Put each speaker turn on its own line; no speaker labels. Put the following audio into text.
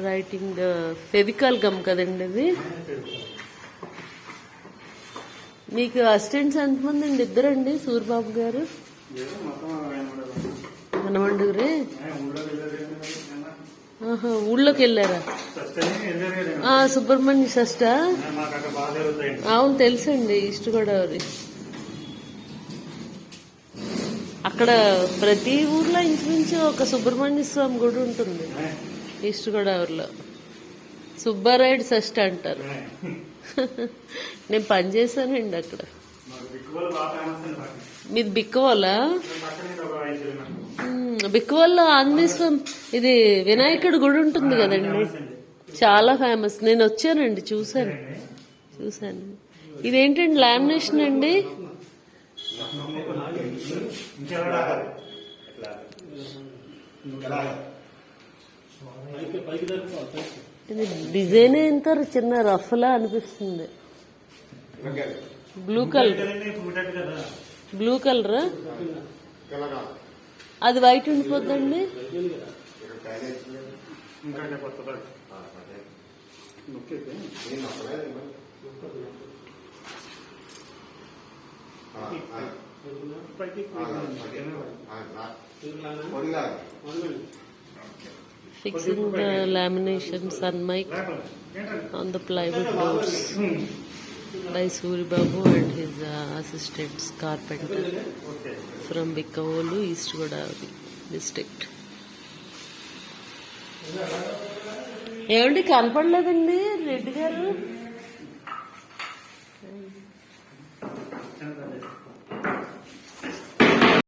Writing Fevicol gum కదండి ఇది. మీకు అసిస్టెంట్స్ ఎంతమంది అండి? ఇద్దరండి సూరిబాబు గారు మనమండుగురే. ఊళ్ళోకి వెళ్ళారా? సుబ్రహ్మణ్య షష్ట. అవును తెలుసండి, ఈస్ట్ గోదావరి. అక్కడ ప్రతి ఊర్లో ఇంచుమించు ఒక సుబ్రహ్మణ్య స్వామి గుడి ఉంటుంది ఈస్ట్ గోదావరిలో. సుబ్బారాయుడు షష్ట అంటారు. నేను పనిచేశానండి అక్కడ. మీది బిక్కవోలా? బిక్కవోల్లో ఆంజనేయ స్వామి ఇది వినాయకుడి గుడి ఉంటుంది కదండి, చాలా ఫేమస్. నేను వచ్చానండి, చూశాను. ఇదేంటండి? లామినేషన్ అండి. ఇది డిజైన్ ఎంత చిన్న రఫ్లా అనిపిస్తుంది. బ్లూ కలర్ అది white ఉండిపోద్దండి. Fixing the lamination sunmic on the plywood doors by Suribabu and his assistants, carpenter from Bikkavolu, East Godavari district. ఏమండి కనపడలేదండి రెడ్డి గారు?